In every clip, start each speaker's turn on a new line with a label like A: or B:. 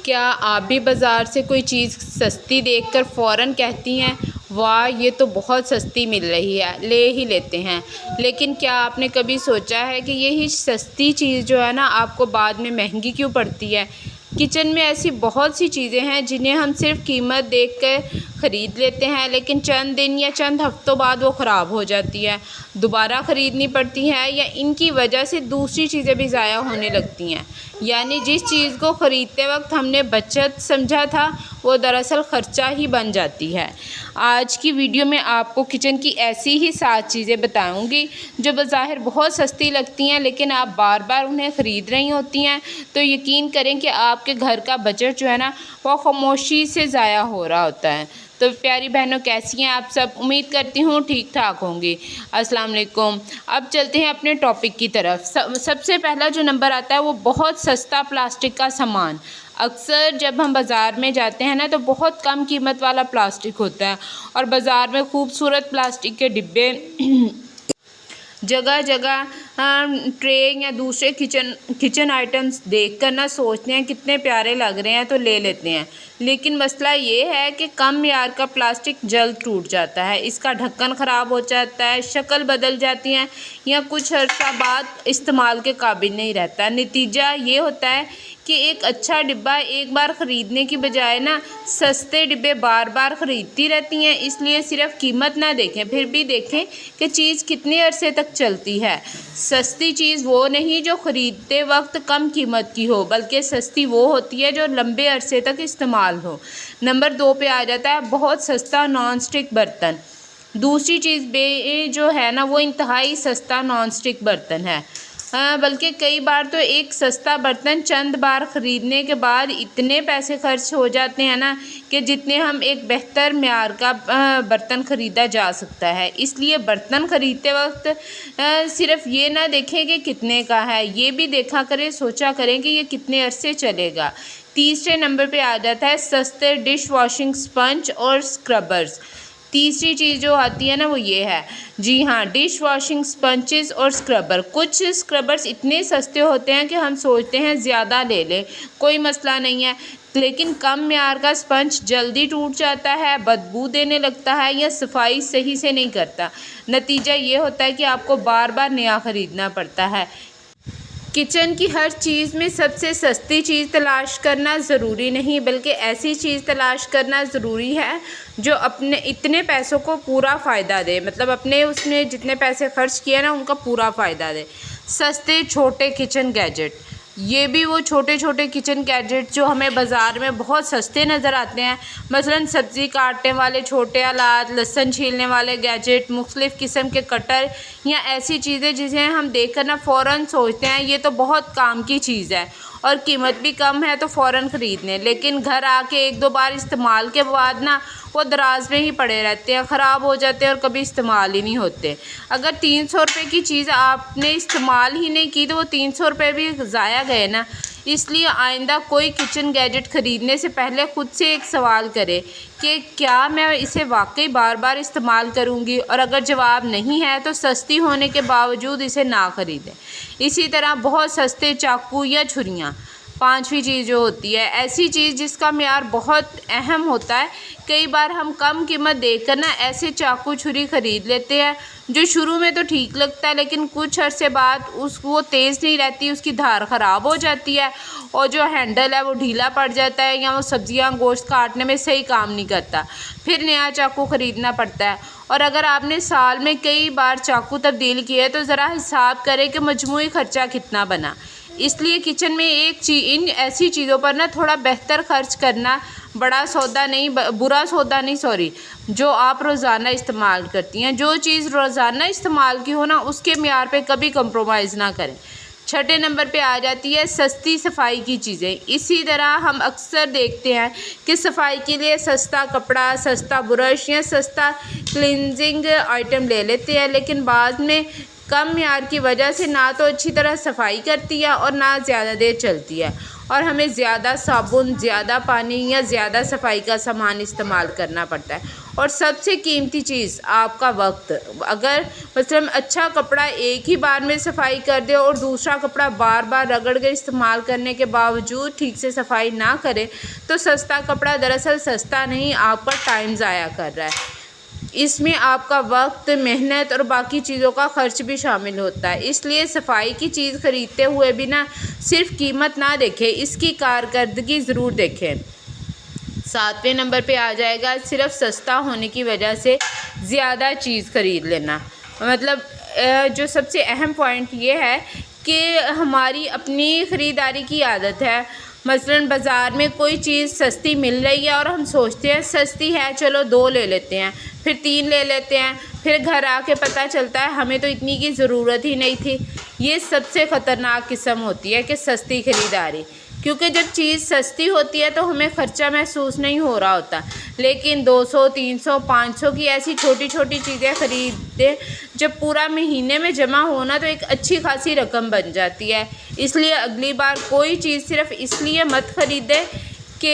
A: क्या आप भी बाज़ार से कोई चीज़ सस्ती देखकर फ़ौरन कहती हैं, वाह ये तो बहुत सस्ती मिल रही है, ले ही लेते हैं। लेकिन क्या आपने कभी सोचा है कि यही सस्ती चीज़ जो है ना आपको बाद में महंगी क्यों पड़ती है। किचन में ऐसी बहुत सी चीज़ें हैं जिन्हें हम सिर्फ कीमत देख कर ख़रीद लेते हैं, लेकिन चंद दिन या चंद हफ्तों बाद वो ख़राब हो जाती है, दोबारा ख़रीदनी पड़ती है या इनकी वजह से दूसरी चीज़ें भी ज़ाया होने लगती हैं। यानी जिस चीज़ को ख़रीदते वक्त हमने बचत समझा था वो दरअसल ख़र्चा ही बन जाती है। आज की वीडियो में आपको किचन की ऐसी ही 7 चीज़ें बताऊंगी जो बज़ाहिर बहुत सस्ती लगती हैं, लेकिन आप बार बार उन्हें ख़रीद रही होती हैं तो यकीन करें कि आपके घर का बजट जो है ना वो खामोशी से ज़ाया हो रहा होता है। तो प्यारी बहनों, कैसी हैं आप सब? उम्मीद करती हूँ ठीक ठाक होंगी। अस्सलाम वालेकुम। अब चलते हैं अपने टॉपिक की तरफ। सबसे पहला जो नंबर आता है वो बहुत सस्ता प्लास्टिक का सामान। अक्सर जब हम बाज़ार में जाते हैं ना तो बहुत कम कीमत वाला प्लास्टिक होता है और बाज़ार में खूबसूरत प्लास्टिक के डिब्बे जगह जगह ट्रे या दूसरे किचन आइटम्स देखकर ना सोचते हैं कितने प्यारे लग रहे हैं तो ले लेते हैं। लेकिन मसला ये है कि कम मियार का प्लास्टिक जल्द टूट जाता है, इसका ढक्कन ख़राब हो जाता है, शक्ल बदल जाती है या कुछ अर्सा बाद इस्तेमाल के काबिल नहीं रहता। नतीजा ये होता है कि एक अच्छा डिब्बा एक बार ख़रीदने की बजाय ना सस्ते डिब्बे बार बार ख़रीदती रहती हैं। इसलिए सिर्फ कीमत ना देखें, फिर भी देखें कि चीज़ कितने अरसे तक चलती है। सस्ती चीज़ वो नहीं जो ख़रीदते वक्त कम कीमत की हो, बल्कि सस्ती वो होती है जो लंबे अरसे तक इस्तेमाल हो। नंबर 2 पे आ जाता है बहुत सस्ता नॉन स्टिक बर्तन। दूसरी चीज़ जो है ना वो इंतहाई सस्ता नॉन स्टिक बर्तन है। बल्कि कई बार तो एक सस्ता बर्तन चंद बार ख़रीदने के बाद इतने पैसे खर्च हो जाते हैं ना कि जितने हम एक बेहतर म्यार का बर्तन ख़रीदा जा सकता है। इसलिए बर्तन ख़रीदते वक्त सिर्फ ये ना देखें कि कितने का है, ये भी देखा करें, सोचा करें कि ये कितने अरसे चलेगा। तीसरे नंबर पे आ जाता है सस्ते डिश वॉशिंग स्पंज और स्क्रबर्स। तीसरी चीज़ जो आती है ना वो ये है, जी हाँ, डिश वॉशिंग स्पंचेस और स्क्रबर। कुछ स्क्रबर्स इतने सस्ते होते हैं कि हम सोचते हैं ज़्यादा ले लें, कोई मसला नहीं है, लेकिन कम म्यार का स्पंज जल्दी टूट जाता है, बदबू देने लगता है या सफाई सही से नहीं करता। नतीजा ये होता है कि आपको बार बार नया ख़रीदना पड़ता है। किचन की हर चीज़ में सबसे सस्ती चीज़ तलाश करना ज़रूरी नहीं, बल्कि ऐसी चीज़ तलाश करना ज़रूरी है जो अपने इतने पैसों को पूरा फ़ायदा दे, मतलब अपने उसने जितने पैसे खर्च किए ना उनका पूरा फ़ायदा दे। सस्ते छोटे किचन गैजेट, ये भी वो छोटे छोटे किचन गैजेट जो हमें बाज़ार में बहुत सस्ते नज़र आते हैं। मसलन सब्ज़ी काटने वाले छोटे आलात, लहसुन छीलने वाले गैजेट, मुख्तलिफ़ किस्म के कटर या ऐसी चीज़ें जिन्हें हम देखकर ना फ़ौरन सोचते हैं ये तो बहुत काम की चीज़ है और कीमत भी कम है तो फ़ौरन ख़रीद लें, लेकिन घर आके 1-2 बार इस्तेमाल के बाद ना वो दराज में ही पड़े रहते हैं, ख़राब हो जाते हैं और कभी इस्तेमाल ही नहीं होते। अगर 300 रुपये की चीज़ आपने इस्तेमाल ही नहीं की तो वो 300 रुपये भी ज़ाया गए ना। इसलिए आइंदा कोई किचन गैजेट ख़रीदने से पहले ख़ुद से एक सवाल करें कि क्या मैं इसे वाकई बार बार इस्तेमाल करूँगी, और अगर जवाब नहीं है तो सस्ती होने के बावजूद इसे ना ख़रीदें। इसी तरह बहुत सस्ते चाकू या छुरियाँ। पांचवी चीज़ जो होती है ऐसी चीज़ जिसका म्यार बहुत अहम होता है। कई बार हम कम कीमत देकर ना ऐसे चाकू छुरी ख़रीद लेते हैं जो शुरू में तो ठीक लगता है, लेकिन कुछ अरसे बाद वो तेज़ नहीं रहती, उसकी धार ख़राब हो जाती है और जो हैंडल है वो ढीला पड़ जाता है या वो सब्ज़ियाँ गोश्त काटने में सही काम नहीं करता, फिर नया चाकू ख़रीदना पड़ता है। और अगर आपने साल में कई बार चाकू तब्दील किया है तो ज़रा हिसाब करें कि मजमूई ख़र्चा कितना बना। इसलिए किचन में इन ऐसी चीज़ों पर ना थोड़ा बेहतर खर्च करना बुरा सौदा नहीं, जो आप रोज़ाना इस्तेमाल करती हैं। जो चीज़ रोज़ाना इस्तेमाल की हो ना उसके म्यार पे कभी कंप्रोमाइज़ ना करें। छठे नंबर पे आ जाती है सस्ती सफाई की चीज़ें। इसी तरह हम अक्सर देखते हैं कि सफाई के लिए सस्ता कपड़ा, सस्ता ब्रश या सस्ता क्लिनजिंग आइटम ले लेते हैं, लेकिन बाद में कम म्यार की वजह से ना तो अच्छी तरह सफाई करती है और ना ज़्यादा देर चलती है। और हमें ज़्यादा साबुन, ज़्यादा पानी या ज़्यादा सफाई का सामान इस्तेमाल करना पड़ता है। और सबसे कीमती चीज़ आपका वक्त। अगर मतलब अच्छा कपड़ा एक ही बार में सफाई कर दे और दूसरा कपड़ा बार बार रगड़ कर इस्तेमाल करने के बावजूद ठीक से सफाई ना करे, तो सस्ता कपड़ा दरअसल सस्ता नहीं, आप पर टाइम ज़ाया कर रहा है। इसमें आपका वक्त, मेहनत और बाकी चीज़ों का खर्च भी शामिल होता है। इसलिए सफाई की चीज़ खरीदते हुए भी ना सिर्फ कीमत ना देखें, इसकी कारकर्दगी ज़रूर देखें। 7वें नंबर पे आ जाएगा सिर्फ सस्ता होने की वजह से ज़्यादा चीज़ खरीद लेना। मतलब जो सबसे अहम पॉइंट ये है कि हमारी अपनी ख़रीदारी की आदत है। मसलन बाज़ार में कोई चीज़ सस्ती मिल रही है और हम सोचते हैं सस्ती है, चलो 2 ले लेते हैं, फिर 3 ले लेते हैं, फिर घर आके पता चलता है हमें तो इतनी की ज़रूरत ही नहीं थी। ये सबसे ख़तरनाक किस्म होती है कि सस्ती ख़रीदारी, क्योंकि जब चीज़ सस्ती होती है तो हमें ख़र्चा महसूस नहीं हो रहा होता, लेकिन 200, 300, 500 की ऐसी छोटी छोटी चीज़ें ख़रीदे जब पूरा महीने में जमा होना तो एक अच्छी खासी रकम बन जाती है। इसलिए अगली बार कोई चीज़ सिर्फ इसलिए मत ख़रीदें कि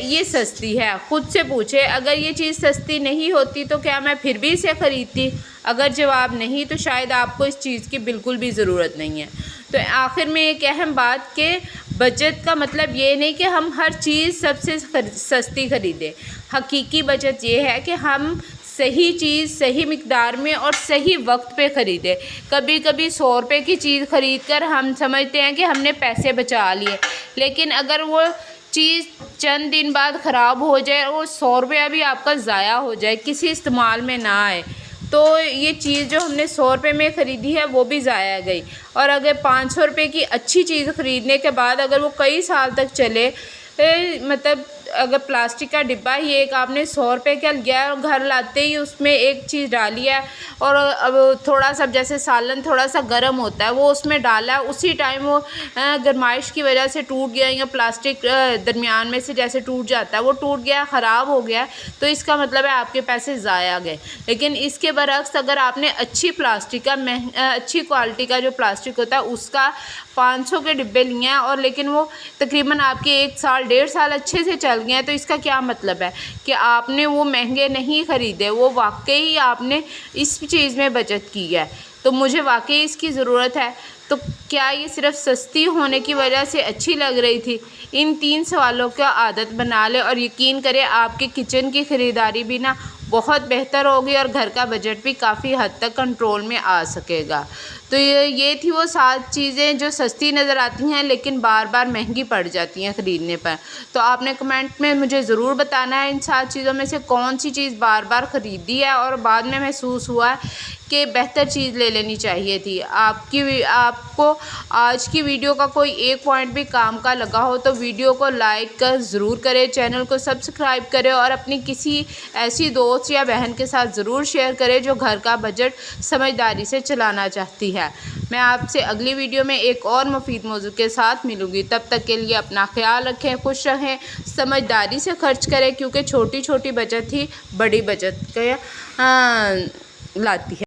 A: ये सस्ती है। ख़ुद से पूछे, अगर ये चीज़ सस्ती नहीं होती तो क्या मैं फिर भी इसे ख़रीदती? अगर जवाब नहीं तो शायद आपको इस चीज़ की बिल्कुल भी ज़रूरत नहीं है। तो आखिर में एक अहम बात कि बचत का मतलब ये नहीं कि हम हर चीज़ सबसे सस्ती ख़रीदें। हकीकी बचत ये है कि हम सही चीज़ सही मिकदार में और सही वक्त पे ख़रीदें। कभी कभी 100 रुपये की चीज़ ख़रीद कर हम समझते हैं कि हमने पैसे बचा लिए, लेकिन अगर वो चीज़ चंद दिन बाद ख़राब हो जाए और 100 रुपया भी आपका ज़ाया हो जाए, किसी इस्तेमाल में ना आए, तो ये चीज़ जो हमने 100 रुपये में ख़रीदी है वो भी ज़ाया गई। और अगर 500 रुपये की अच्छी चीज़ ख़रीदने के बाद अगर वो कई साल तक चले, मतलब अगर प्लास्टिक का डिब्बा ही एक आपने 100 रुपये का लिया और घर लाते ही उसमें एक चीज़ डाली है और अब थोड़ा सा जैसे सालन थोड़ा सा गर्म होता है वो उसमें डाला, उसी टाइम वो गर्माइश की वजह से टूट गया या प्लास्टिक दरमियान में से जैसे टूट जाता है वो टूट गया, ख़राब हो गया, तो इसका मतलब है आपके पैसे ज़ाया गए। लेकिन इसके बरक्स अगर आपने अच्छी प्लास्टिक का अच्छी क्वालिटी का जो प्लास्टिक होता है उसका 500 के डिब्बे लिए हैं और लेकिन वो तकरीबन आपके 1 साल 1.5 साल अच्छे से चल गए हैं, तो इसका क्या मतलब है कि आपने वो महंगे नहीं ख़रीदे, वो वाकई आपने इस चीज़ में बचत की है। तो मुझे वाकई इसकी ज़रूरत है, तो क्या ये सिर्फ सस्ती होने की वजह से अच्छी लग रही थी? इन 3 सवालों का आदत बना लें और यकीन करें आपके किचन की ख़रीदारी भी ना बहुत बेहतर होगी और घर का बजट भी काफ़ी हद तक कंट्रोल में आ सकेगा। तो ये थी वो 7 चीज़ें जो सस्ती नज़र आती हैं लेकिन बार बार महंगी पड़ जाती हैं ख़रीदने पर। तो आपने कमेंट में मुझे ज़रूर बताना है इन 7 चीज़ों में से कौन सी चीज़ बार बार ख़रीदी है और बाद में महसूस हुआ कि बेहतर चीज़ ले लेनी चाहिए थी। आपको आज की वीडियो का कोई एक पॉइंट भी काम का लगा हो तो वीडियो को लाइक ज़रूर करें, चैनल को सब्सक्राइब करें और अपनी किसी ऐसी दोस्त या बहन के साथ ज़रूर शेयर करें जो घर का बजट समझदारी से चलाना चाहती है। मैं आपसे अगली वीडियो में एक और मुफीद मौजू के साथ मिलूँगी। तब तक के लिए अपना ख्याल रखें, खुश रहें, समझदारी से खर्च करें, क्योंकि छोटी छोटी बचत ही बड़ी बचत लाती है।